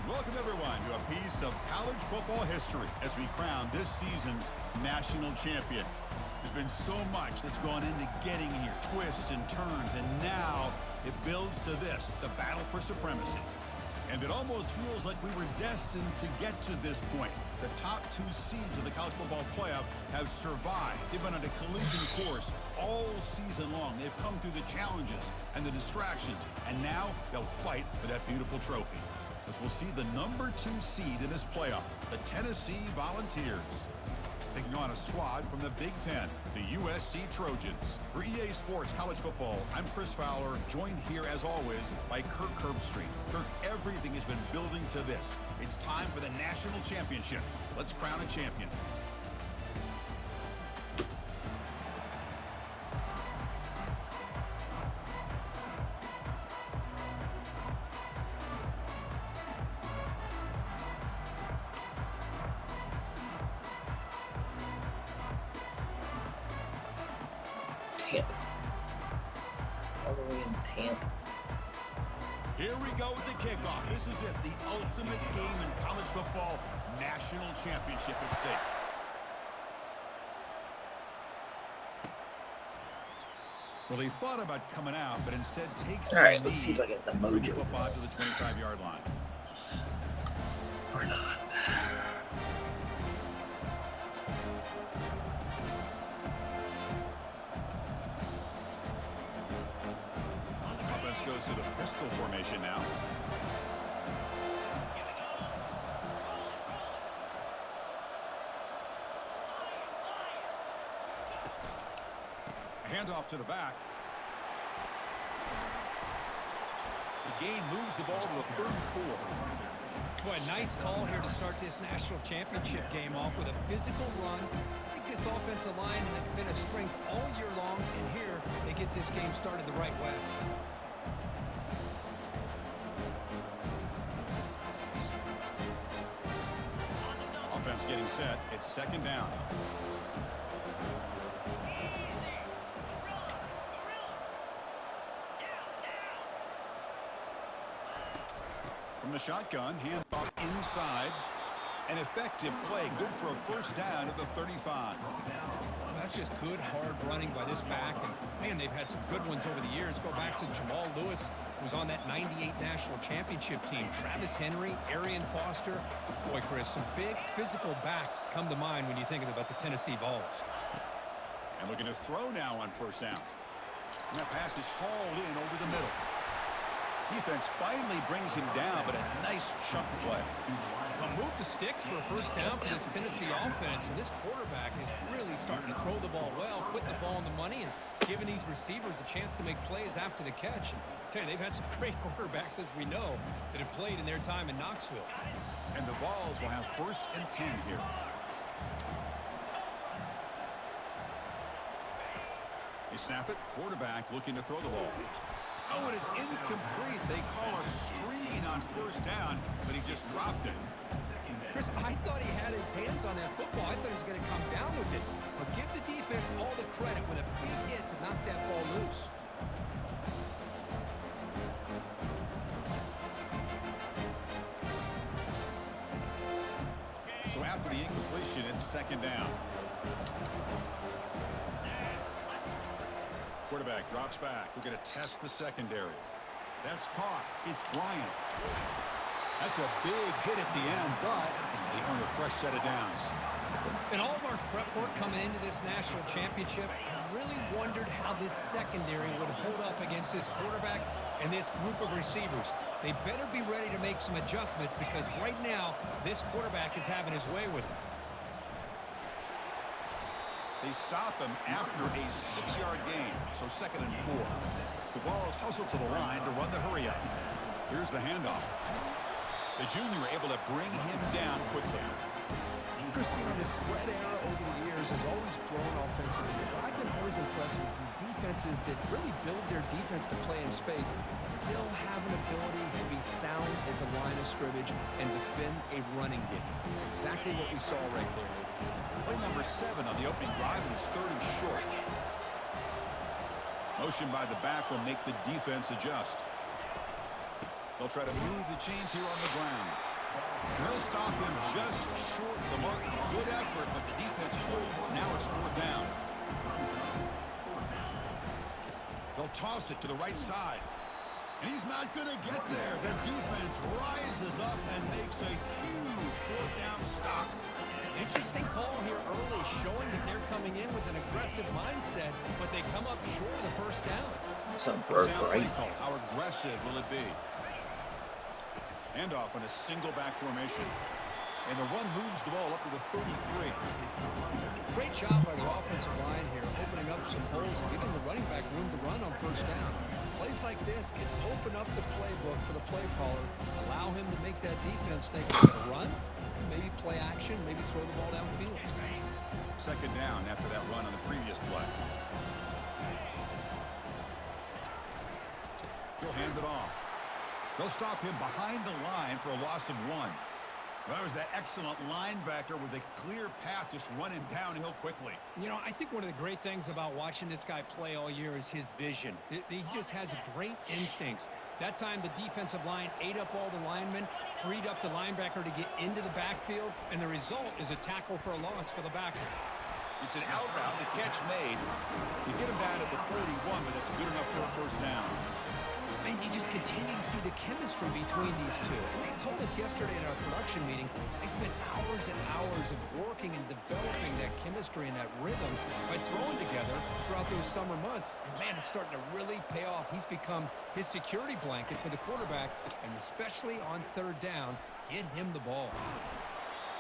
Welcome, everyone, to a piece of college football history as we crown this season's national champion. There's been so much that's gone into getting here, twists and turns, and now it builds to this, the battle for supremacy. And it almost feels like we were destined to get to this point. The top two seeds of the college football playoff have survived. They've been on a collision course all season long. They've come through the challenges and the distractions, and now they'll fight for that beautiful trophy. As we'll see the number 2 seed in this playoff, the Tennessee Volunteers, taking on a squad from the Big Ten, the USC Trojans. For EA Sports College Football, I'm Chris Fowler, joined here as always by Kirk Herbstreit. Kirk, everything has been building to this. It's time for the national championship. Let's crown a champion. Tampa. All the way in Tampa. Here we go with the kickoff. This is it, the ultimate game in college football, national championship at stake. Well, he thought about coming out, but instead takes all right, let's see if I get the mojo. Football to the 25-yard line. Or not. Goes to the pistol formation now. Handoff to the back. The gain moves the ball to the 34. Boy, nice call here to start this national championship game off with a physical run. I think this offensive line has been a strength all year long, and here they get this game started the right way. Offense getting set. It's second down. From the shotgun, handoff inside. An effective play, good for a first down at the 35. Well, that's just good, hard running by this back. And, man, they've had some good ones over the years. Go back to Jamal Lewis, who was on that 98 national championship team. Travis Henry, Arian Foster. Boy, Chris, some big physical backs come to mind when you think about the Tennessee Vols. And looking to throw now on first down. And that pass is hauled in over the middle. Defense finally brings him down, but a nice chunk play. Well, move the sticks for a first down for this Tennessee offense, and this quarterback is really starting to throw the ball well, putting the ball on the money, and giving these receivers a chance to make plays after the catch. And I tell you, they've had some great quarterbacks, as we know, that have played in their time in Knoxville. And the Vols will have first and 10 here. They snap it, quarterback looking to throw the ball. Oh, it is incomplete. They call a screen on first down, but he just dropped it. Chris, I thought he had his hands on that football. I thought he was going to come down with it. But give the defense all the credit with a big hit to knock that ball loose. So after the incompletion, it's second down. Quarterback drops back. We're going to test the secondary. That's caught. It's Bryant. That's That's a big hit at the end, but they earn a fresh set of downs. In all of our prep work coming into this national championship, I really wondered how this secondary would hold up against this quarterback and this group of receivers. They better be ready to make some adjustments because right now, this quarterback is having his way with him. They stop him after a 6-yard gain, so 2nd and 4. The ball is hustled to the line to run the hurry up. Here's the handoff. The junior able to bring him down quickly. Christine, the spread era over the years has always grown offensively, but I've been always impressed with defenses that really build their defense to play in space, still have an ability to be sound at the line of scrimmage and defend a running game. It's exactly what we saw right there. Play number 7 on the opening drive, and it's 3rd and short. Motion by the back will make the defense adjust. They'll try to move the chains here on the ground. And they'll stop him just short of the mark. Good effort, but the defense holds. Now it's 4th down. They'll toss it to the right side. And he's not going to get there. The defense rises up and makes a huge 4th down stop. Interesting call here early, showing that they're coming in with an aggressive mindset, but they come up short of the 1st down. Something for right. How aggressive will it be? Handoff in a single back formation. And the run moves the ball up to the 33. Great job by the offensive line here, opening up some holes and giving the running back room to run on 1st down. Plays like this can open up the playbook for the play caller, allow him to make that defense think they're going to run, maybe play action, maybe throw the ball downfield. 2nd down after that run on the previous play. He'll hand it off. They'll stop him behind the line for a loss of 1. Well, that was that excellent linebacker with a clear path just running downhill quickly. You know, I think one of the great things about watching this guy play all year is his vision. He just has great instincts. That time, the defensive line ate up all the linemen, freed up the linebacker to get into the backfield, and the result is a tackle for a loss for the backer. It's an out route, the catch made. You get him down at the 41, but that's good enough for a 1st down. And you just continue to see the chemistry between these two. And they told us yesterday in our production meeting, they spent hours and hours of working and developing that chemistry and that rhythm by throwing together throughout those summer months. And man, it's starting to really pay off. He's become his security blanket for the quarterback, and especially on 3rd down, get him the ball.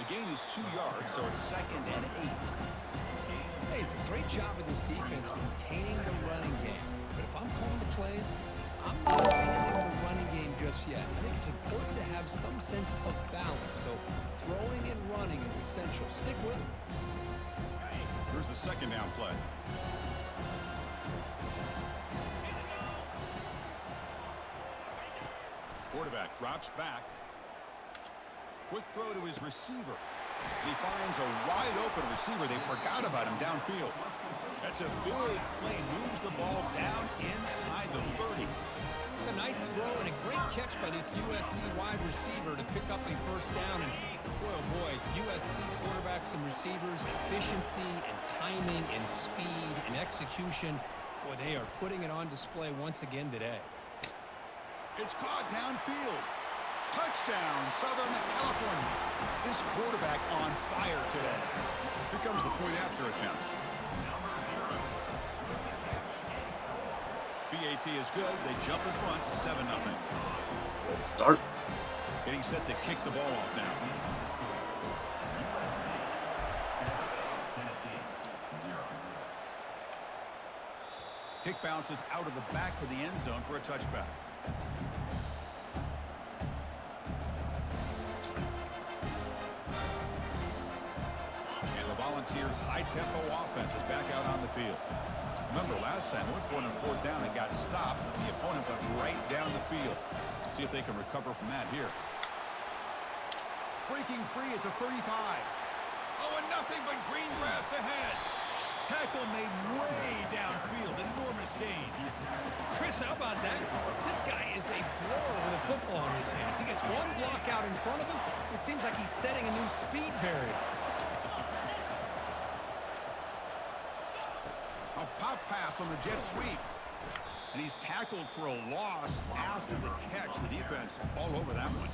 The gain is 2 yards, so it's 2nd and 8. Hey, it's a great job of this defense containing the running game. But if I'm calling the plays, I'm not abandoning the running game just yet. I think it's important to have some sense of balance. So throwing and running is essential. Stick with it. Here's the 2nd down play. Quarterback drops back. Quick throw to his receiver. He finds a wide open receiver. They forgot about him downfield. That's a big play. Moves the ball down inside the 30. It's a nice throw and a great catch by this USC wide receiver to pick up a 1st down. And boy, oh boy, USC quarterbacks and receivers, efficiency and timing and speed and execution. Boy, they are putting it on display once again today. It's caught downfield. Touchdown, Southern California. This quarterback on fire today. Here comes the point after attempt. BAT is good. They jump in front, 7-0. Good start. Getting set to kick the ball off now. Kick bounces out of the back of the end zone for a touchback. And the Volunteers' high-tempo offense is back out on the field. Remember, last time, with 4th down, it got stopped. The opponent went right down the field. Let's see if they can recover from that here. Breaking free at the 35. Oh, and nothing but green grass ahead. Tackle made way downfield. Enormous gain. Chris, how about that? This guy is a blower with a football in his hands. He gets one block out in front of him. It seems like he's setting a new speed barrier. A pop pass on the jet sweep. And he's tackled for a loss after the catch. The defense all over that one.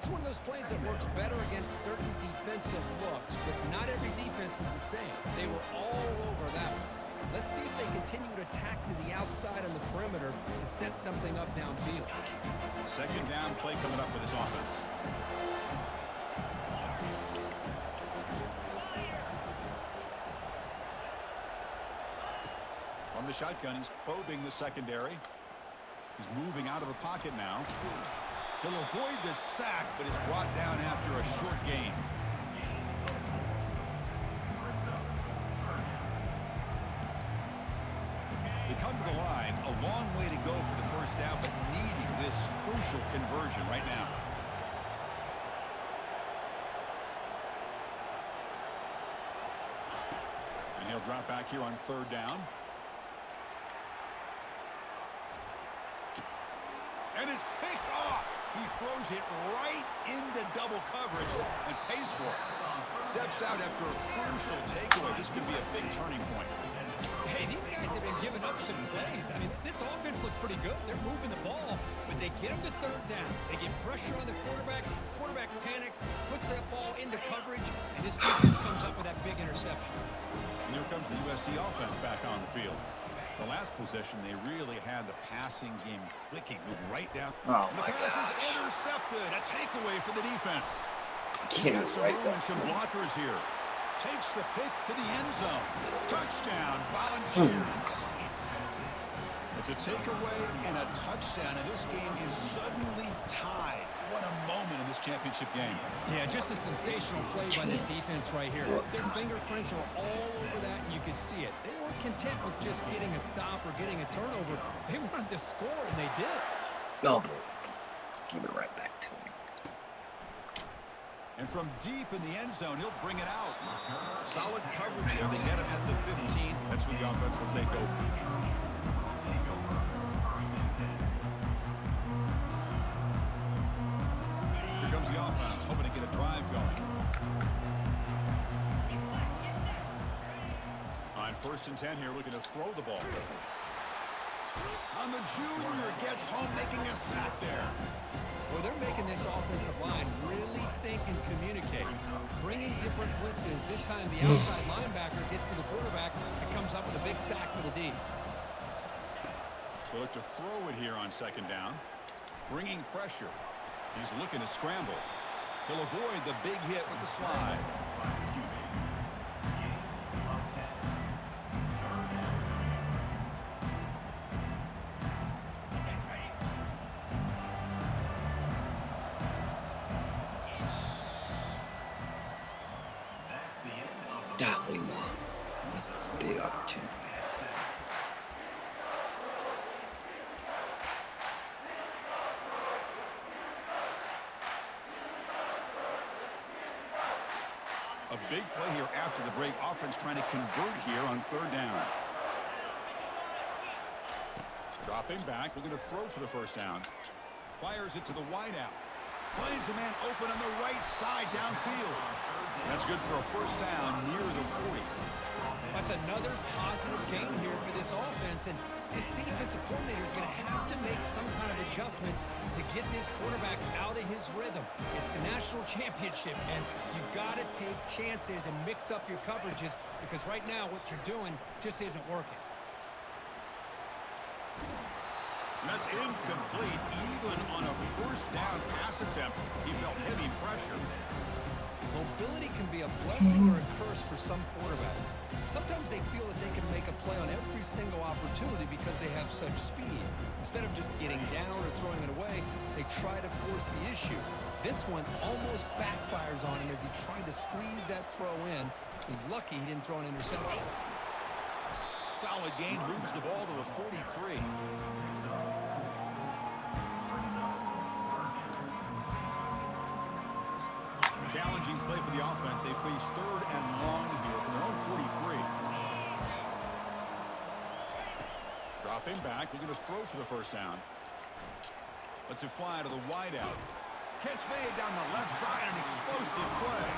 It's one of those plays that works better against certain defensive looks, but not every defense is the same. They were all over that one. Let's see if they continue to attack to the outside on the perimeter to set something up downfield. Second down play coming up for this offense. On the shotgun, he's probing the secondary. He's moving out of the pocket now. He'll avoid the sack, but is brought down after a short gain. They come to the line, a long way to go for the first down, but needing this crucial conversion right now. And he'll drop back here on third down. And it's picked off. He throws it right into double coverage and pays for it. Steps out after a crucial takeaway. This could be a big turning point. Hey, these guys have been giving up some plays. I mean, this offense looked pretty good. They're moving the ball, but they get them to third down. They get pressure on the quarterback. Quarterback panics, puts that ball into coverage, and this defense comes up with that big interception. And here comes the USC offense back on the field. The last possession, they really had the passing game clicking. Move right down. Oh, the my pass is gosh. intercepted. A takeaway for the defense. He's Can't got some right room back and some to him. blockers here. Takes the pick to the end zone. Touchdown, Volunteers. It's a takeaway and a touchdown, and this game is suddenly tied. What a moment in this championship game. Yeah, just a sensational play by this defense right here. Their fingerprints are all over that, and you could see it. They weren't content with just getting a stop or getting a turnover. They wanted to score, and they did. Oh, boy. Give it right back to him. And from deep in the end zone, he'll bring it out. Solid coverage here. They get him at the 15. That's where the offense will take over. Here comes the offense, hoping to get a drive going. On 1st and 10 here, looking to throw the ball. On the junior, gets home, making a sack there. Well, they're making this offensive line really think and communicate. Bringing different blitzes. This time the outside linebacker gets to the quarterback and comes up with a big sack for the D. They look to throw it here on 2nd down. Bringing pressure. He's looking to scramble. He'll avoid the big hit with the slide. Golly, man. That's a big opportunity. A big play here after the break. Offense trying to convert here on 3rd down. Dropping back, looking to throw for the 1st down. Fires it to the wideout. Finds a man open on the right side downfield. That's good for a 1st down near the 40. That's another positive game here for this offense, and this defensive coordinator is going to have to make some kind of adjustments to get this quarterback out of his rhythm. It's the national championship, and you've got to take chances and mix up your coverages because right now what you're doing just isn't working. That's incomplete. Even on a 1st down pass attempt, he felt heavy pressure. Mobility can be a blessing or a curse for some quarterbacks. Sometimes they feel that they can make a play on every single opportunity because they have such speed. Instead of just getting down or throwing it away, they try to force the issue. This one almost backfires on him as he tried to squeeze that throw in. He's lucky he didn't throw an interception. Solid gain, moves the ball to the 43. Challenging play for the offense. They face 3rd and long here from their own 43. Dropping back, looking to throw for the 1st down. Lets it fly to the wideout. Catch made down the left side, an explosive play.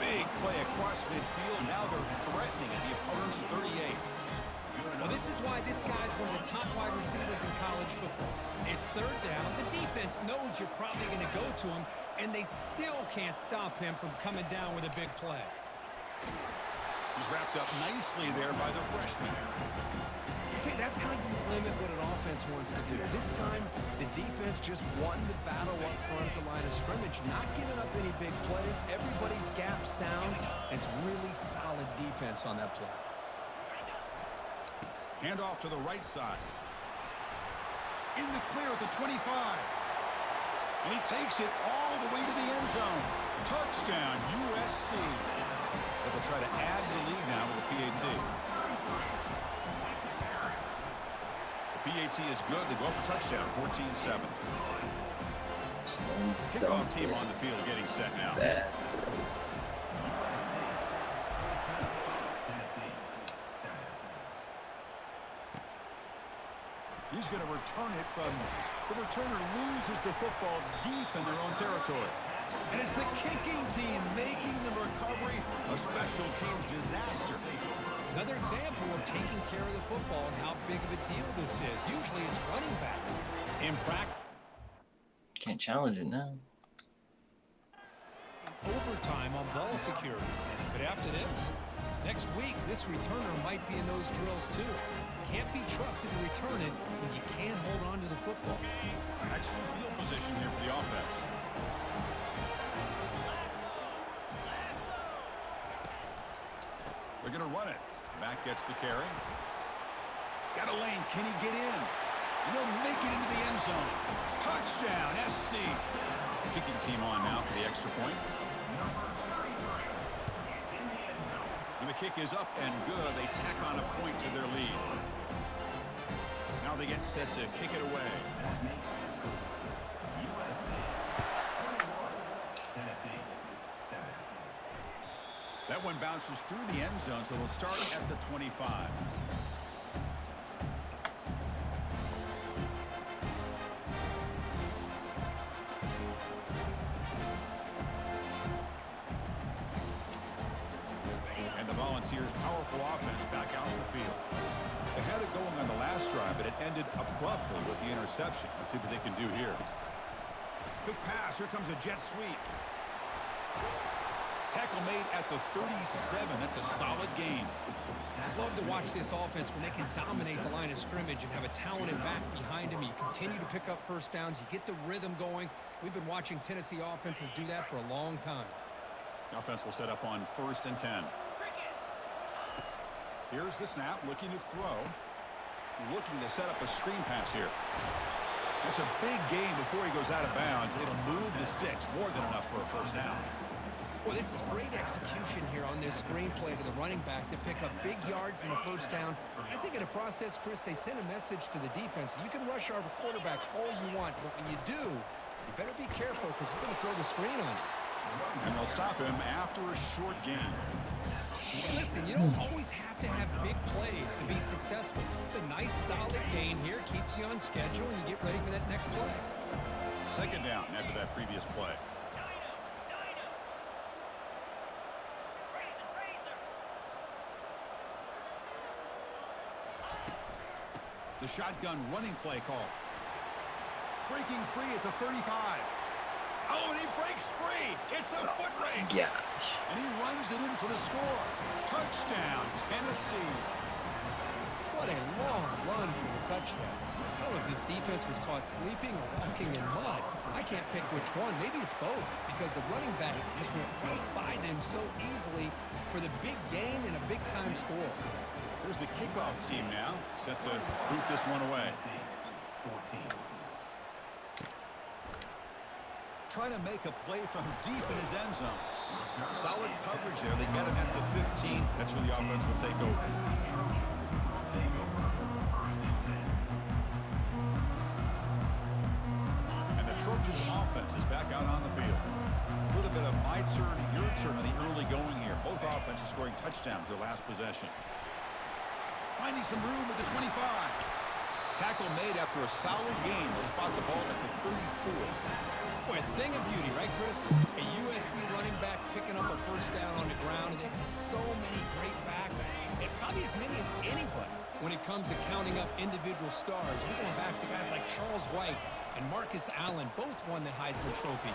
Big play across midfield. Now they're threatening at the opponent's 38. Well, this is why this guy's one of the top wide receivers in college football. It's 3rd down. The defense knows you're probably going to go to him, and they still can't stop him from coming down with a big play. He's wrapped up nicely there by the freshman. See, that's how you limit what an offense wants to do. This time, the defense just won the battle up front at the line of scrimmage, not giving up any big plays. Everybody's gap sound. It's really solid defense on that play. Hand off to the right side. In the clear at the 25. And he takes it all the way to the end zone. Touchdown, USC. But they'll try to add to the lead now with the PAT. The PAT is good. They go up for touchdown, 14-7. Kickoff team on the field getting set now. Bad. He's going to return it from the returner loses the football deep in their own territory. And it's the kicking team making the recovery a special teams disaster. Another example of taking care of the football and how big of a deal this is. Usually it's running backs. In practice, Can't challenge it now. overtime on ball security. But after this, next week, this returner might be in those drills too. Can't be trusted to return it when you can't hold on to the football. Excellent field position here for the offense. They're going to run it. Back gets the carry. Got a lane. Can he get in? And he'll make it into the end zone. Touchdown, SC. Kicking team on now for the extra point. And the kick is up and good. They tack on a point to their lead. Now they get set to kick it away. That one bounces through the end zone, so they'll start at the 25. And the Volunteers' powerful offense back out in the field. They had it going on the last drive, but it ended abruptly with the interception. Let's see what they can do here. Quick pass. Here comes a jet sweep. Tackle made at the 37. That's a solid gain. I love to watch this offense when they can dominate the line of scrimmage and have a talented back behind him. You continue to pick up first downs. You get the rhythm going. We've been watching Tennessee offenses do that for a long time. The offense will set up on 1st and 10. Here's the snap, looking to throw. Looking to set up a screen pass here. That's a big gain before he goes out of bounds. It'll move the sticks, more than enough for a first down. Well, this is great execution here on this screenplay to the running back to pick up big yards in a first down. I think in the process, Chris, they send a message to the defense. You can rush our quarterback all you want, but when you do, you better be careful because we're going to throw the screen on you. And they'll stop him after a short gain. Listen, you don't always have to have big plays to be successful. It's a nice, solid gain here. Keeps you on schedule, and you get ready for that next play. Second down after that previous play. The shotgun running play call. Breaking free at the 35. Oh, and he breaks free. It's a foot race. Yeah. And he runs it in for the score. Touchdown, Tennessee. What a long run for the touchdown. I don't know if this defense was caught sleeping or walking in mud. I can't pick which one. Maybe it's both because the running back just went right by them so easily for the big gain and a big-time score. Here's the kickoff team now, set to boot this one away. Trying to make a play from deep in his end zone. Solid coverage there. They get him at the 15. That's where the offense will take over. And the Trojans offense is back out on the field. A little bit of my turn, your turn on the early going here. Both offenses scoring touchdowns their last possession. Finding some room at the 25. Tackle made after a solid gain. They'll spot the ball at the 34. Boy, a thing of beauty, right, Chris? A USC running back picking up a first down on the ground, and they've got so many great backs, and probably as many as anybody when it comes to counting up individual stars. We're going back to guys like Charles White and Marcus Allen, both won the Heisman Trophy.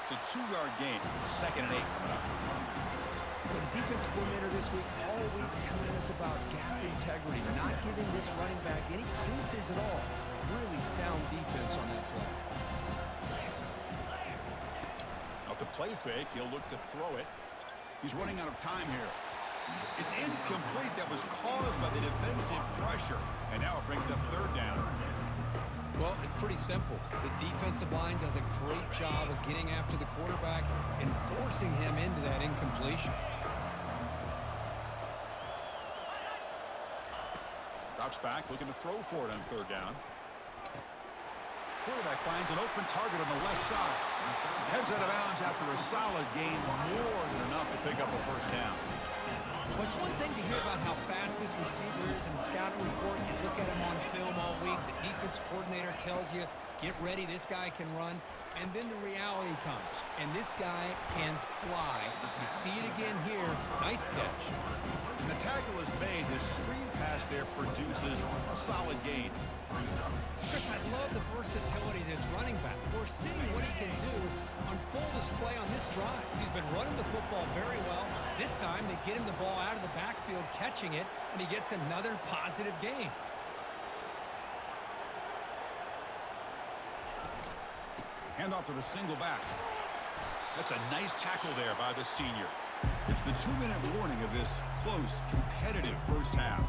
It's a 2-yard gain. 2nd and 8 coming up. Well, the defense coordinator this week all week telling us about gap integrity, not giving this running back any creases at all. Really sound defense on that play. Off the play fake, he'll look to throw it. He's running out of time here. It's incomplete. That was caused by the defensive pressure. And now it brings up 3rd down. Well, it's pretty simple. The defensive line does a great job of getting after the quarterback and forcing him into that incompletion. Drops back, looking to throw for it on 3rd down. Quarterback finds an open target on the left side. Heads out of bounds after a solid gain, more than enough to pick up a 1st down. Well, it's one thing to hear about how fast this receiver is in the scouting report. You look at him on film all week. The defense coordinator tells you, get ready, this guy can run. And then the reality comes, and this guy can fly. You see it again here. Nice catch. And the tackle is made. The screen pass there produces a solid gain. Chris, I love the versatility of this running back. We're seeing what he can do on full display on this drive. He's been running the football very well. This time, they get him the ball out of the backfield, catching it, and he gets another positive gain. Handoff to the single back. That's a nice tackle there by the senior. It's the 2-minute warning of this close, competitive 1st half.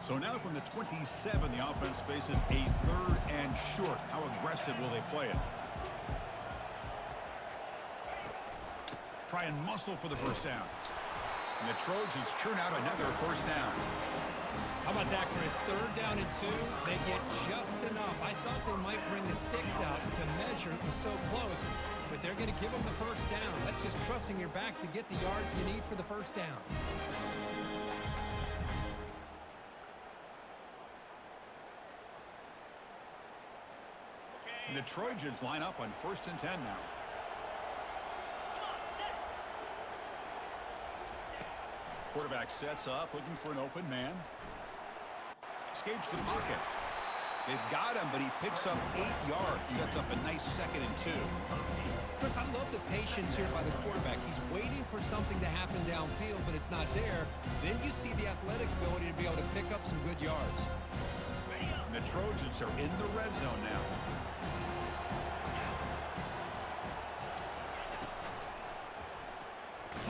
So now from the 27, the offense faces a 3rd and short. How aggressive will they play it? Try and muscle for the 1st down. And the Trojans churn out another 1st down. How about that, Chris? 3rd down and 2. They get just enough. I thought they might bring the sticks out to measure. It was so close. But they're going to give them the 1st down. That's just trusting your back to get the yards you need for the 1st down. And the Trojans line up on 1st and 10 now. Quarterback sets up, looking for an open man. Escapes the pocket. They've got him, but he picks up 8 yards. Sets up a nice 2nd and 2. Chris, I love the patience here by the quarterback. He's waiting for something to happen downfield, but it's not there. Then you see the athletic ability to be able to pick up some good yards. And the Trojans are in the red zone now.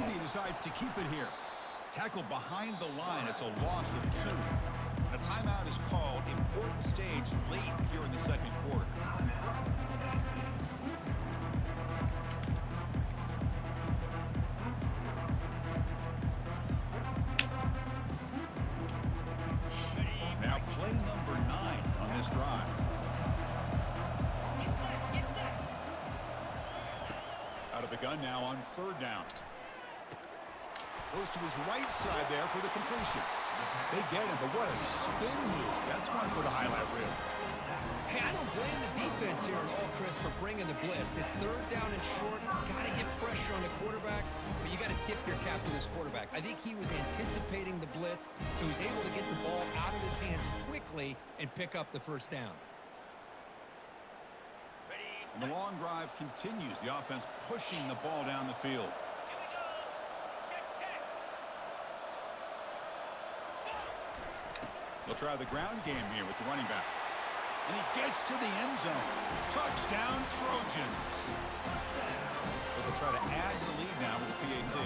He decides to keep it here. Tackled behind the line. It's a loss of 2. A timeout is called. Important stage late here in the 2nd quarter. Now play number 9 on this drive. Out of the gun now on 3rd down. Goes to his right side there for the completion. They get him, but what a spin move. That's one for the highlight reel. Hey, I don't blame the defense here at all, Chris, for bringing the blitz. It's 3rd down and short. Got to get pressure on the quarterback, but you got to tip your cap to this quarterback. I think he was anticipating the blitz, so he's able to get the ball out of his hands quickly and pick up the 1st down. And the long drive continues. The offense pushing the ball down the field. They'll try the ground game here with the running back. And he gets to the end zone. Touchdown, Trojans. So they'll try to add to the lead now with the PAT.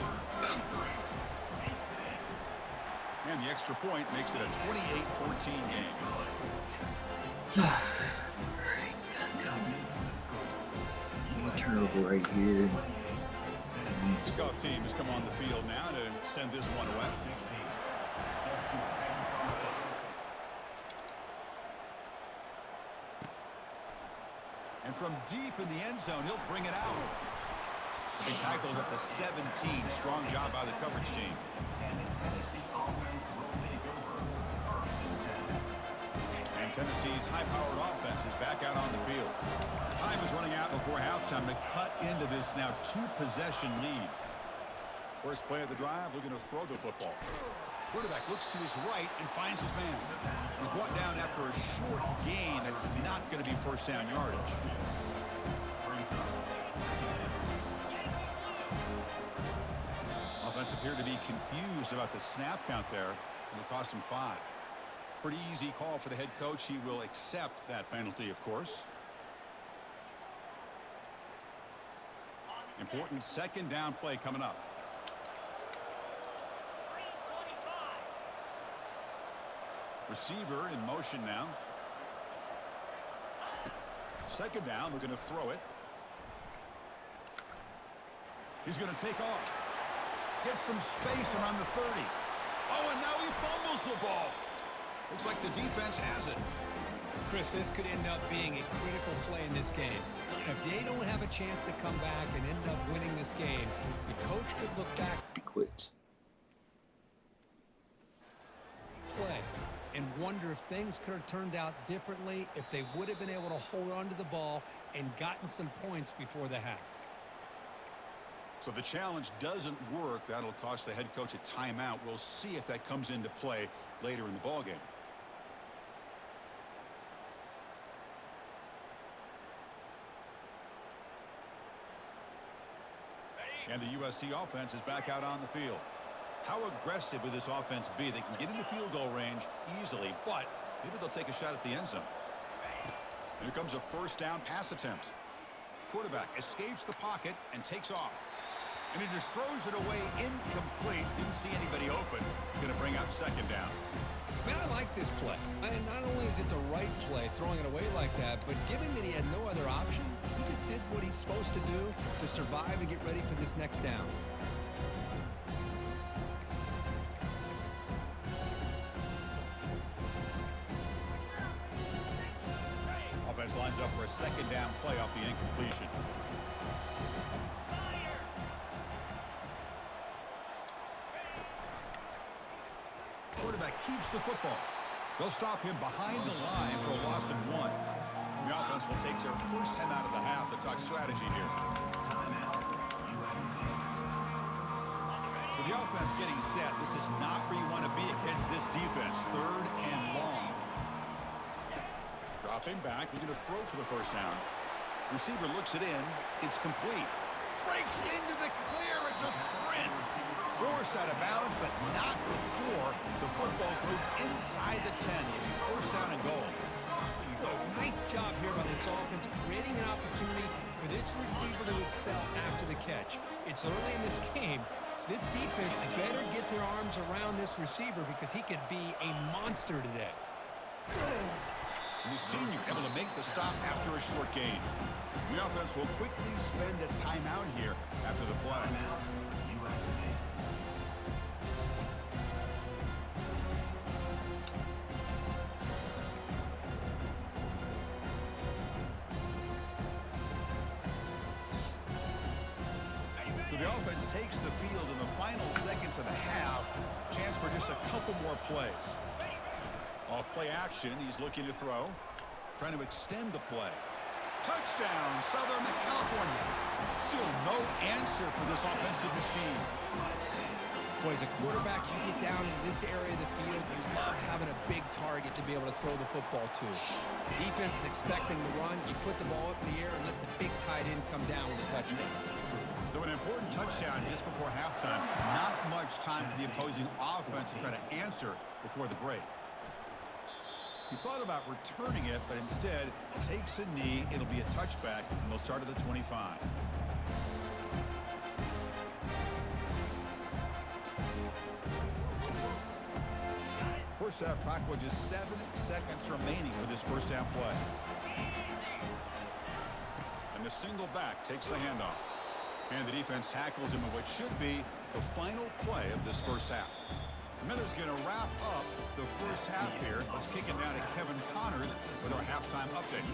And the extra point makes it a 28-14 game. One turnover right here. The kickoff team has come on the field now to send this one away. And from deep in the end zone, he'll bring it out. They tackled at the 17. Strong job by the coverage team. And Tennessee's high-powered offense is back out on the field. Time is running out before halftime to cut into this now two-possession lead. First play of the drive, looking to throw the football. Quarterback looks to his right and finds his man. He's brought down after a short gain that's not going to be first down yardage. Offense appeared to be confused about the snap count there. It'll cost him 5. Pretty easy call for the head coach. He will accept that penalty, of course. Important second down play coming up. Receiver in motion now. Second down, we're going to throw it. He's going to take off. Gets some space around the 30. Oh, and now he fumbles the ball. Looks like the defense has it. Chris, this could end up being a critical play in this game. If they don't have a chance to come back and end up winning this game, the coach could look back. He quits. Play and wonder if things could have turned out differently if they would have been able to hold on to the ball and gotten some points before the half. So the challenge doesn't work. That'll cost the head coach a timeout. We'll see if that comes into play later in the ballgame. And the USC offense is back out on the field. How aggressive will this offense be? They can get into field goal range easily, but maybe they'll take a shot at the end zone. Here comes a first down pass attempt. Quarterback escapes the pocket and takes off. And he just throws it away incomplete. Didn't see anybody open. Going to bring up second down. Man, I like this play. And not only is it the right play, throwing it away like that, but given that he had no other option, he just did what he's supposed to do to survive and get ready for this next down. Offense lines up for a second down play off the incompletion. Quarterback keeps the football. They'll stop him behind the line for a loss of 1. The offense will take their first time out of the half to talk strategy here. So the offense getting set. This is not where you want to be against this defense. Third and long. Dropping back, looking to throw for the first down. Receiver looks it in. It's complete. Breaks into the clear. It's a sprint. Forced out of bounds, but not before the football's moved inside the 10. It'll be first down and goal. Nice job here by this offense, creating an opportunity for this receiver to excel after the catch. It's early in this game, so this defense better get their arms around this receiver because he could be a monster today. The senior able to make the stop after a short gain. The offense will quickly spend a timeout here after the play. So the offense takes the field in the final seconds of the half. Chance for just a couple more plays. Off play action, he's looking to throw. Trying to extend the play. Touchdown, Southern California. Still no answer for this offensive machine. Boy, as a quarterback, you get down into this area of the field, you love having a big target to be able to throw the football to. Defense is expecting the run. You put the ball up in the air and let the big tight end come down with a touchdown. So an important touchdown just before halftime. Not much time for the opposing offense to try to answer before the break. He thought about returning it, but instead takes a knee. It'll be a touchback, and they'll start at the 25. First half clock with just 7 seconds remaining for this first down play. And the single back takes the handoff. And the defense tackles him in what should be the final play of this first half. Miller's going to wrap up the first half here. Let's kick it down to Kevin Connors with our halftime update.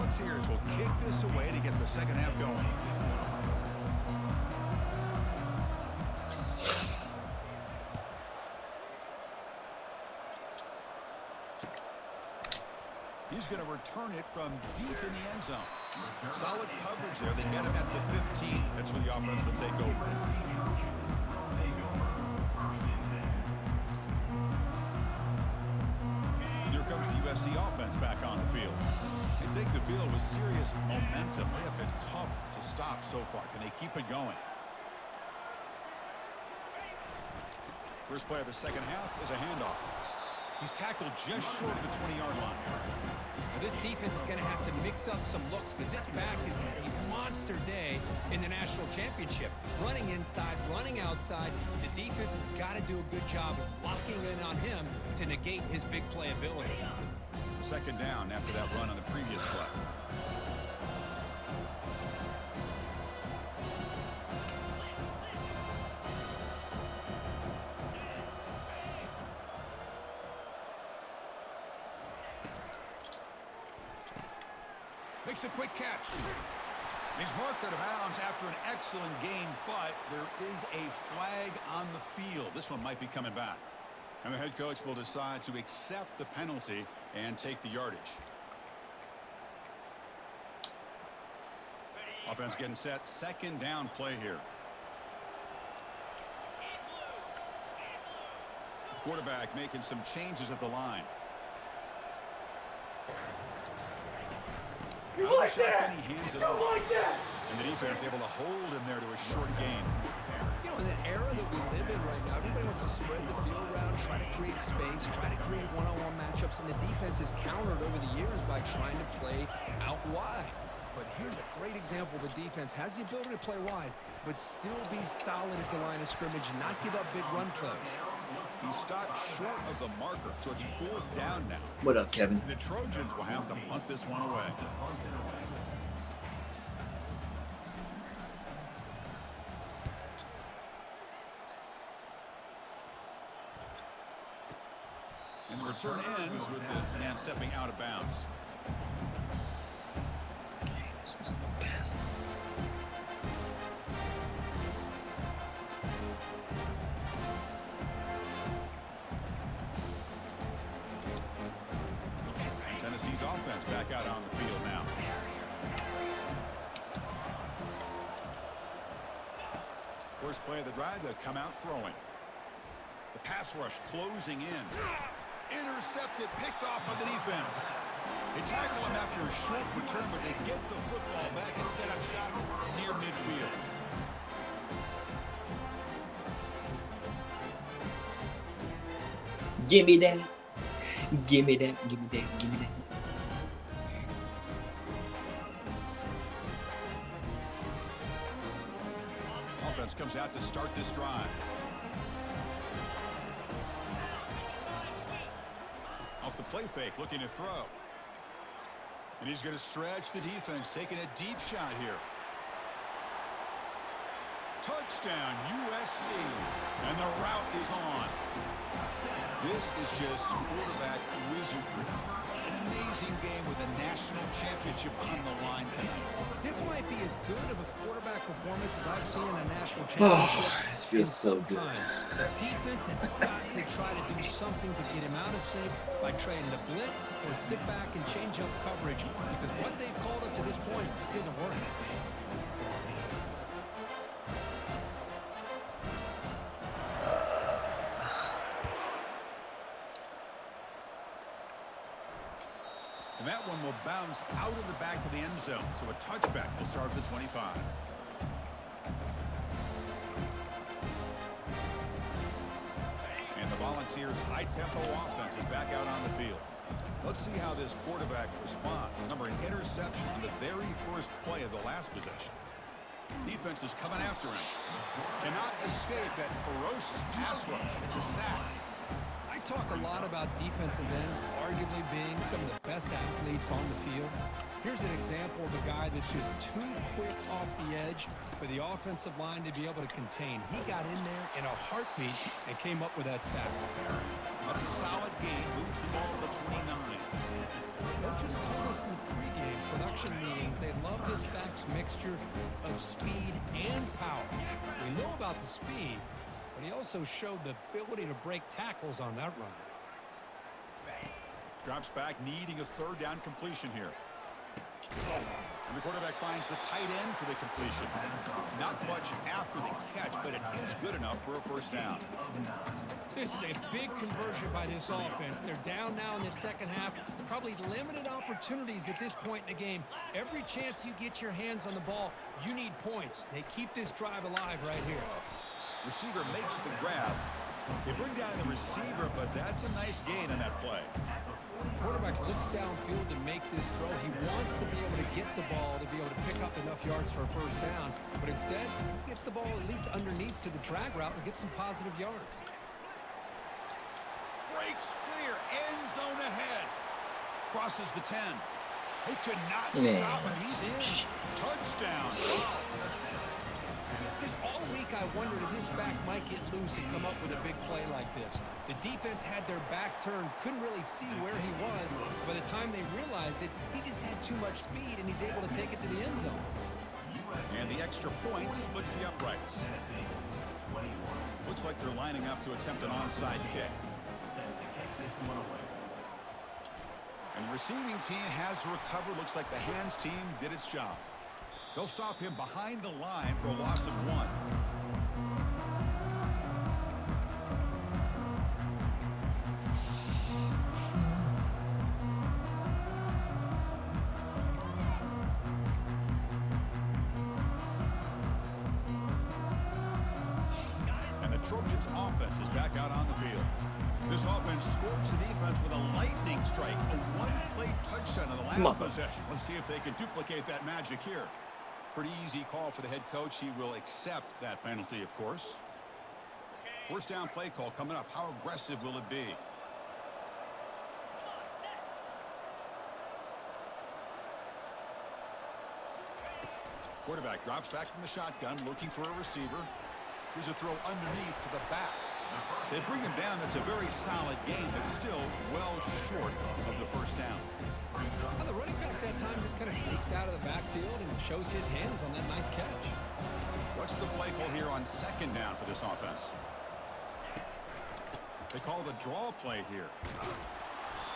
Volunteers will kick this away to get the second half going. He's going to return it from deep in the end zone. Solid coverage there. They get him at the 15. That's where the offense will take over. And here comes the USC offense back on the field. They take the field with serious momentum. They have been tough to stop so far. Can they keep it going? First play of the second half is a handoff. He's tackled just short of the 20-yard line. Now this defense is going to have to mix up some looks because this back has had a monster day in the national championship. Running inside, running outside. The defense has got to do a good job of locking in on him to negate his big play ability. Second down after that run on the previous play. Makes a quick catch. He's marked out of bounds after an excellent game, but there is a flag on the field. This one might be coming back. And the head coach will decide to accept the penalty and take the yardage. Offense getting set. Second down play here. Quarterback making some changes at the line. You like that? He hands it You off. like that? And the defense able to hold him there to a short gain. You know, in the era that we live in right now, everybody wants to spread the field around, try to create space, try to create one-on-one matchups, and the defense is countered over the years by trying to play out wide. But here's a great example. The defense has the ability to play wide, but still be solid at the line of scrimmage and not give up big run plays. He stopped short of the marker, so it's fourth down now. What up, Kevin? The Trojans will have to punt this one away. And the return ends with the man stepping out of bounds. This was a good pass. Tennessee's offense back out on the field now. First play of the drive, they'll come out throwing. The pass rush closing in. Intercepted, picked off by the defense. They tackle him after a short return, but they get the football back and set up shop near midfield. Give me that. Give me that. Give me that. Give me that. Offense comes out to start this drive. Off the play fake, looking to throw. And he's going to stretch the defense, taking a deep shot here. Touchdown, USC. And the route is on. This is just quarterback wizardry. An amazing game with a national championship on the line tonight. This might be as good of a quarterback performance as I've seen in a national championship. Oh, this feels so good. Time. The defense has got to try to do something to get him out of sync by trying to blitz or sit back and change up coverage, because what they've called up to this point just isn't working. And that one will bounce out of the back of the end zone. So a touchback will start at the 25. And the Volunteers' high-tempo offense is back out on the field. Let's see how this quarterback responds. Remember, an interception on the very first play of the last possession. Defense is coming after him. Cannot escape that ferocious pass rush. It's a sack. I talk a lot about defensive ends arguably being some of the best athletes on the field. Here's an example of a guy that's just too quick off the edge for the offensive line to be able to contain. He got in there in a heartbeat and came up with that sack. That's a solid game. Moves the ball to the 29. Coaches told us in the pregame production meetings they love this back's mixture of speed and power. We know about the speed, but he also showed the ability to break tackles on that run. Drops back, needing a third down completion here. And the quarterback finds the tight end for the completion. Not much after the catch, but it is good enough for a first down. This is a big conversion by this offense. They're down now in the second half. Probably limited opportunities at this point in the game. Every chance you get your hands on the ball, you need points. They keep this drive alive right here. Receiver makes the grab. They bring down the receiver, but that's a nice gain on that play. Quarterback looks downfield to make this throw. He wants to be able to get the ball to be able to pick up enough yards for a first down. But instead, he gets the ball at least underneath to the drag route and gets some positive yards. Breaks clear. End zone ahead. Crosses the 10. They could not stop him. He's in. Touchdown. Just all week I wondered if this back might get loose and come up with a big play like this. The defense had their back turned, couldn't really see where he was. By the time they realized it, he just had too much speed, and he's able to take it to the end zone. And the extra point splits the uprights. Looks like they're lining up to attempt an onside kick. And the receiving team has recovered. Looks like the hands team did its job. They'll stop him behind the line for a loss of 1. And the Trojans' offense is back out on the field. This offense scores the defense with a lightning strike, a one-play touchdown on the last possession. Let's see if they can duplicate that magic here. Pretty easy call for the head coach. He will accept that penalty, of course. First down play call coming up. How aggressive will it be? Quarterback drops back from the shotgun, looking for a receiver. Here's a throw underneath to the back. They bring him down. That's a very solid game, but still well short of the first down. Well, the running back that time just kind of sneaks out of the backfield and shows his hands on that nice catch. What's the play call here on second down for this offense? They call the draw play here.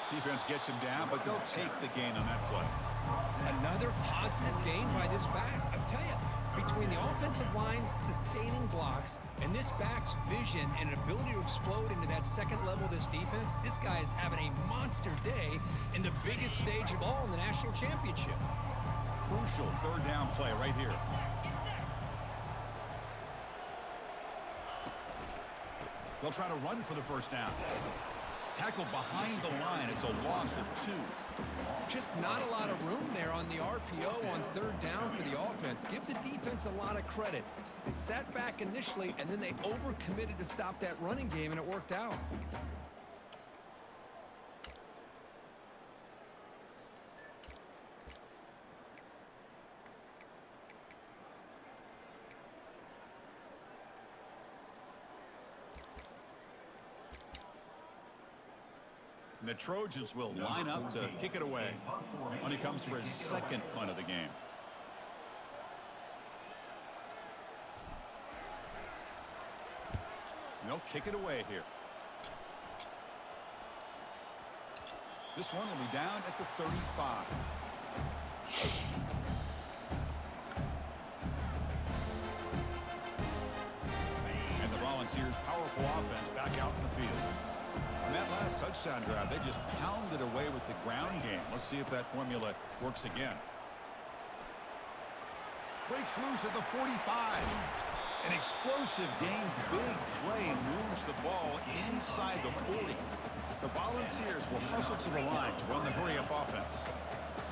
Defense gets him down, but they'll take the gain on that play. Another positive gain by this back. I'm telling you, between the offensive line sustaining blocks and this back's vision and ability to explode into that second level of this defense, this guy is having a monster day in the biggest stage of all in the national championship. Crucial third down play right here. They'll try to run for the first down. Tackled behind the line. It's a loss of 2. Just not a lot of room there on the RPO on third down for the offense. Give the defense a lot of credit. They sat back initially, and then they overcommitted to stop that running game, and it worked out. And the Trojans will line up to kick it away when he comes for his second punt of the game. And they'll kick it away here. This one will be down at the 35. And the Volunteers' powerful offense back out in the field. On that last touchdown drive, they just pounded away with the ground game. Let's see if that formula works again. Breaks loose at the 45. An explosive game, big play, moves the ball inside the 40. The Volunteers will hustle to the line to run the hurry-up offense.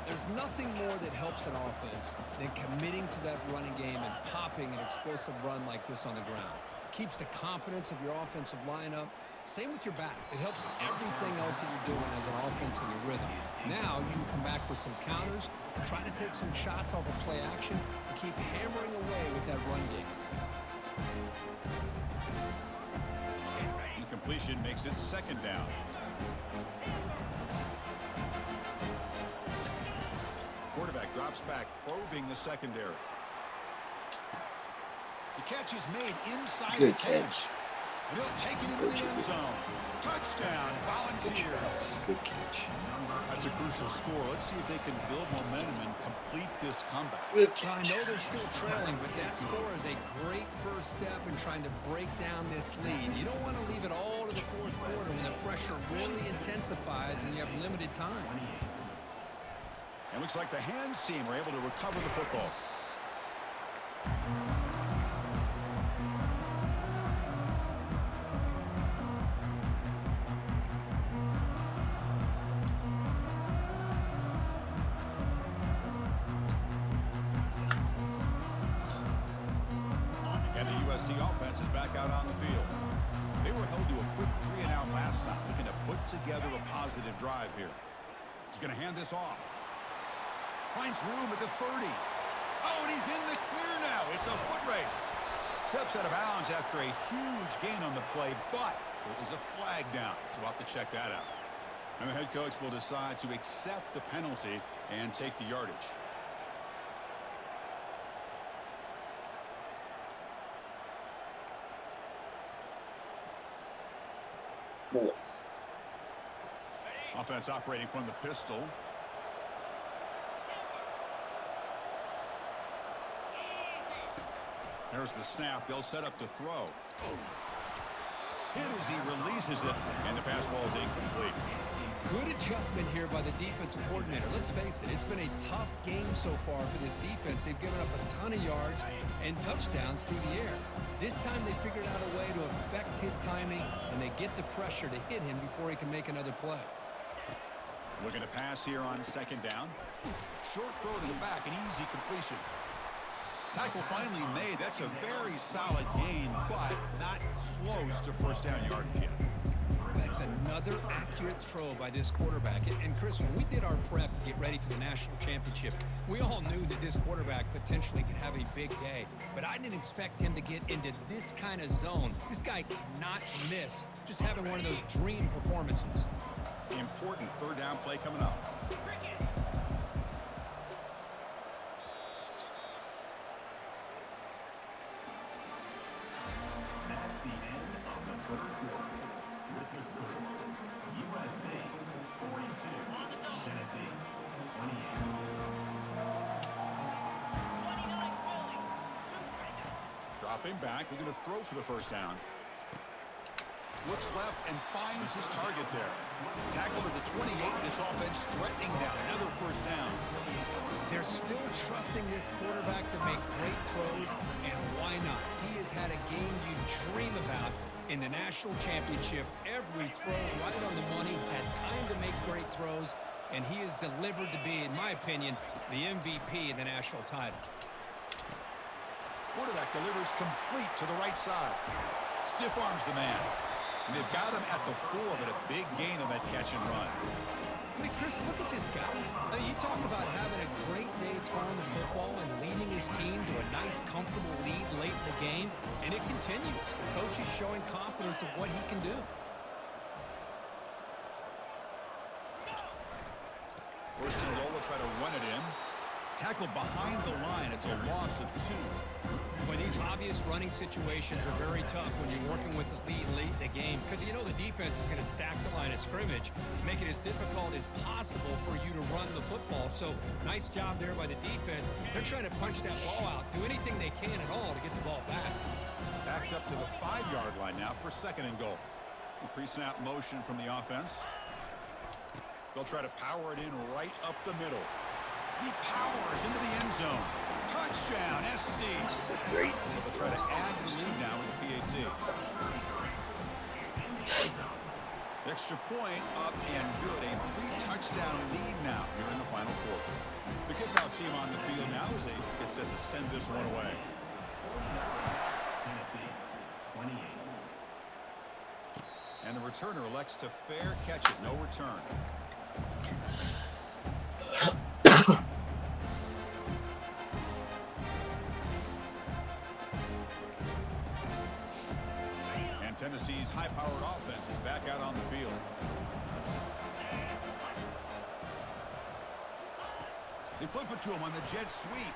There's nothing more that helps an offense than committing to that running game and popping an explosive run like this on the ground. Keeps the confidence of your offensive lineup. Same with your back. It helps everything else that you're doing as an offense in your rhythm. Now you can come back with some counters, try to take some shots off of play action, and keep hammering away with that run game. completion makes it second down. Quarterback drops back, probing the secondary. The catch is made inside Good the 10. catch. And he'll take it into the end zone. Touchdown, Volunteers. Good catch. That's a crucial score. Let's see if they can build momentum and complete this comeback. Good Well, I catch. know they're still trailing, but that score is a great first step in trying to break down this lead. You don't want to leave it all to the fourth quarter when the pressure really intensifies and you have limited time. It looks like the hands team are able to recover the football. And the USC offense is back out on the field. They were held to a quick 3-and-out last time, looking to put together a positive drive here. He's going to hand this off. Finds room at the 30. Oh, and he's in the clear now. It's a foot race. Steps out of bounds after a huge gain on the play, but it was a flag down, so we'll have to check that out. And the head coach will decide to accept the penalty and take the yardage. Bullets. Offense operating from the pistol. There's the snap. They'll set up to throw. Hit as he releases it, and the pass ball is incomplete. Good adjustment here by the defensive coordinator. Let's face it, it's been a tough game so far for this defense. They've given up a ton of yards and touchdowns through the air. This time they figured out a way to affect his timing, and they get the pressure to hit him before he can make another play. Looking to pass here on second down. Short throw to the back, an easy completion. Tackle finally made. That's a very solid gain, but not close to first down yardage yet. That's another accurate throw by this quarterback. And Chris, when we did our prep to get ready for the national championship, we all knew that this quarterback potentially could have a big day. But I didn't expect him to get into this kind of zone. This guy cannot miss. Just having one of those dream performances. Important third down play coming up. That's the end of the third quarter. With the score, USC 42, Tennessee 28. Dropping back. We're going to throw for the first down. Looks left and finds his target there. Tackle at the 28. This offense threatening down. Another first down. They're still trusting this quarterback to make great throws, and why not? He has had a game you dream about in the national championship. Every throw right on the money. He's had time to make great throws, and he is delivered to be, in my opinion, the MVP of the national title. Quarterback delivers complete to the right side. Stiff arms the man. And they've got him at the 4, but a big gain on that catch and run. I mean, Chris, look at this guy. You talk about having a great day throwing the football and leading his team to a nice, comfortable lead late in the game, and it continues. The coach is showing confidence of what he can do. First and goal, will try to run it in. Tackled behind the line. It's a loss of 2. When these obvious running situations are very tough when you're working with the lead late in the game, because you know the defense is going to stack the line of scrimmage, make it as difficult as possible for you to run the football. So nice job there by the defense. They're trying to punch that ball out, do anything they can at all to get the ball back. Backed up to the 5-yard line now for second and goal. Pre-snap motion from the offense. They'll try to power it in right up the middle. He powers into the end zone. Touchdown, SC. That's a great. They'll try to add to the lead now with the PAT. Extra point up and good. A 3-touchdown lead now here in the final quarter. The kickoff team on the field now as they get set to send this one away. Tennessee 28. And the returner elects to fair catch it. No return. Tennessee's high-powered offense is back out on the field. They flip it to him on the jet sweep.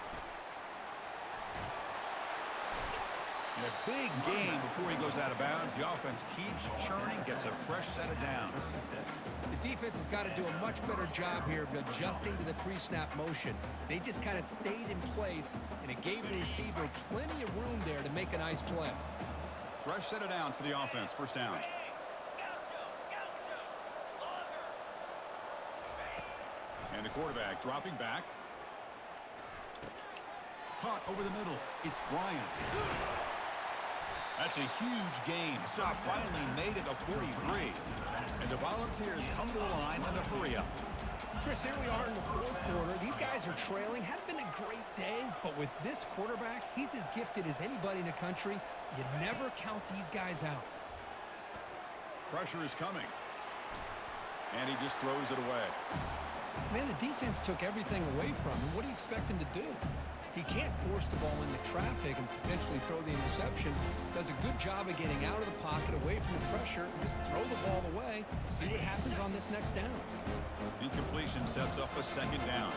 And a big game before he goes out of bounds. The offense keeps churning, gets a fresh set of downs. The defense has got to do a much better job here of adjusting to the pre-snap motion. They just kind of stayed in place, and it gave the receiver plenty of room there to make a nice play. Fresh set of downs for the offense. First down. And the quarterback dropping back. Caught over the middle. It's Bryant. That's a huge gain. Stop finally made it a 43. And the Volunteers come to the line in a hurry-up. Chris, here we are in the fourth quarter. These guys are trailing. Hadn't been a great day, but with this quarterback, he's as gifted as anybody in the country. You never count these guys out. Pressure is coming. And he just throws it away. Man, the defense took everything away from him. What do you expect him to do? He can't force the ball into traffic and potentially throw the interception. Does a good job of getting out of the pocket, away from the pressure, and just throw the ball away. See what happens on this next down. Incompletion sets up a second down.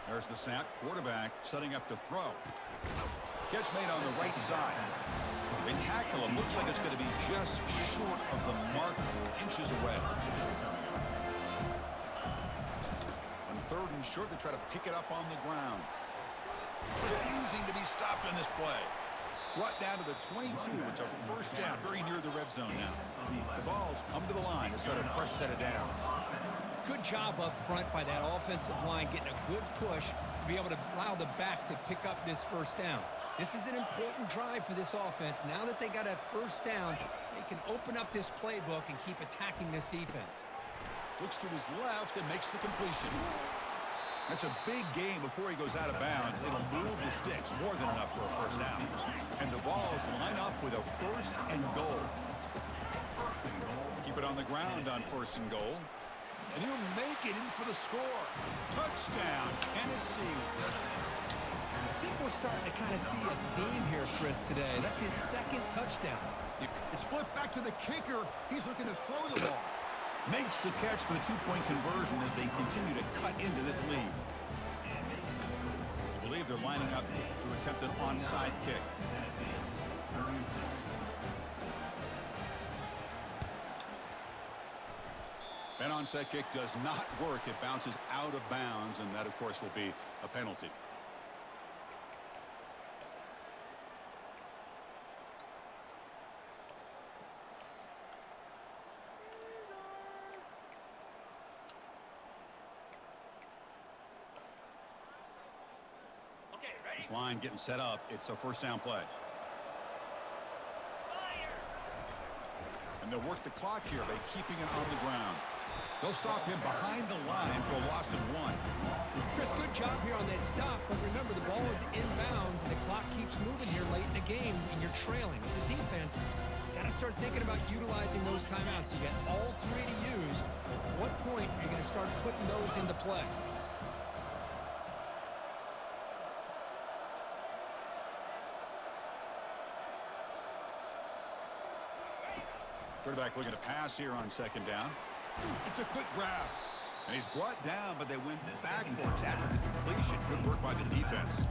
There's the snap. Quarterback setting up to throw. Catch made on the right side. They tackle him. Looks like it's going to be just short of the mark, inches away. On third and short, they try to pick it up on the ground. Refusing to be stopped in this play. Brought down to the 22. It's a first down, very near the red zone now. The ball's come to the line to start a fresh set of downs. Good job up front by that offensive line, getting a good push to be able to allow the back to pick up this first down. This is an important drive for this offense. Now that they got a first down, they can open up this playbook and keep attacking this defense. Looks to his left and makes the completion. That's a big game before he goes out of bounds. It'll move the sticks, more than enough for a first down. And the Vols line up with a first and goal. Keep it on the ground on first and goal. And he'll make it in for the score. Touchdown, Tennessee. I think we're starting to kind of see a theme here, Chris, today. That's his second touchdown. It's flipped back to the kicker. He's looking to throw the ball. Makes the catch for the two-point conversion as they continue to cut into this lead. I believe they're lining up to attempt an onside kick. An onside kick does not work. It bounces out of bounds, and that, of course, will be a penalty. This line getting set up. It's a first down play. And they'll work the clock here by keeping it on the ground. They'll stop him behind the line for a loss of 1. Chris, good job here on that stop, but remember the ball is inbounds and the clock keeps moving here late in the game and you're trailing. As a defense, you got to start thinking about utilizing those timeouts. You got all 3 to use. At what point are you going to start putting those into play? Quarterback looking to pass here on second down. It's a quick grab. And he's brought down, but they went backwards after the completion. Good work by the defense.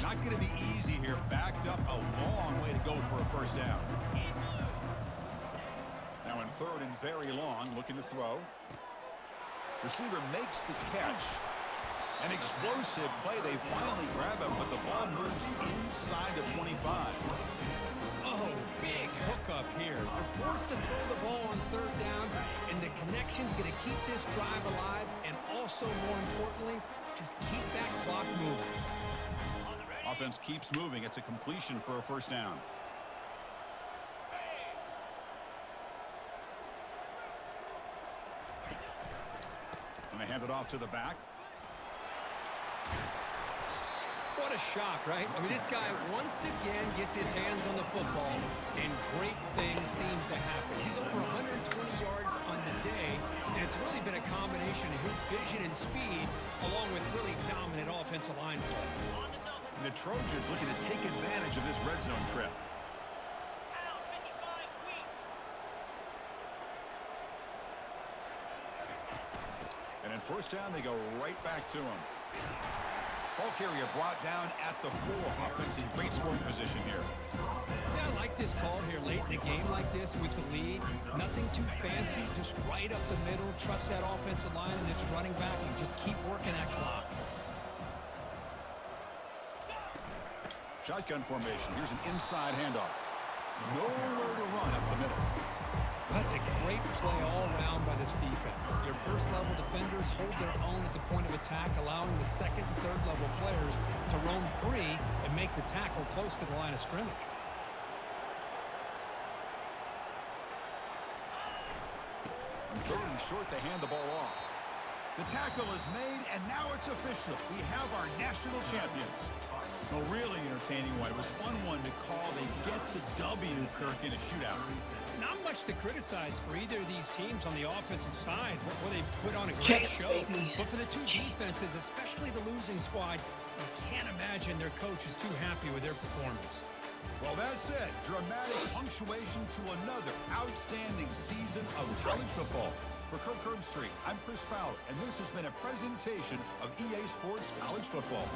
Not going to be easy here. Backed up a long way to go for a first down. Now in third and very long, looking to throw. Receiver makes the catch. An explosive play. They finally grab him, but the ball moves inside the 25. Oh, big hookup here. They're forced to throw the ball on third down, and the connection's going to keep this drive alive, and also, more importantly, just keep that clock moving. Offense keeps moving. It's a completion for a first down. And a They hand it off to the back. What a shock, right? I mean, this guy once again gets his hands on the football, and great things seems to happen. He's over 120 yards on the day, and it's really been a combination of his vision and speed, along with really dominant offensive line play. And the Trojans looking to take advantage of this red zone trip. And in first down, they go right back to him. Ball carrier brought down at the 4. Offense in great scoring position here. Yeah, I like this call here late in the game like this with the lead. Nothing too fancy, just right up the middle. Trust that offensive line and this running back and just keep working that clock. Shotgun formation. Here's an inside handoff. Nowhere to run up the middle. That's a great play all around by this defense. Your first-level defenders hold their own at the point of attack, allowing the second and third-level players to roam free and make the tackle close to the line of scrimmage. On third and short, they hand the ball off. The tackle is made, and now it's official. We have our national champions. A really entertaining one. It was fun one to call. They get the W, Kirk, in a shootout. Not much to criticize for either of these teams on the offensive side, where they put on a great show. Baby. But for the two defenses, especially the losing squad, you can't imagine their coach is too happy with their performance. Well, that's it. Dramatic punctuation to another outstanding season of college football. For Kirk Herbstreit, I'm Chris Fowler, and this has been a presentation of EA Sports College Football.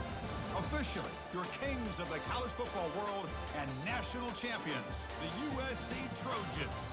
Officially, your kings of the college football world and national champions, the USC Trojans.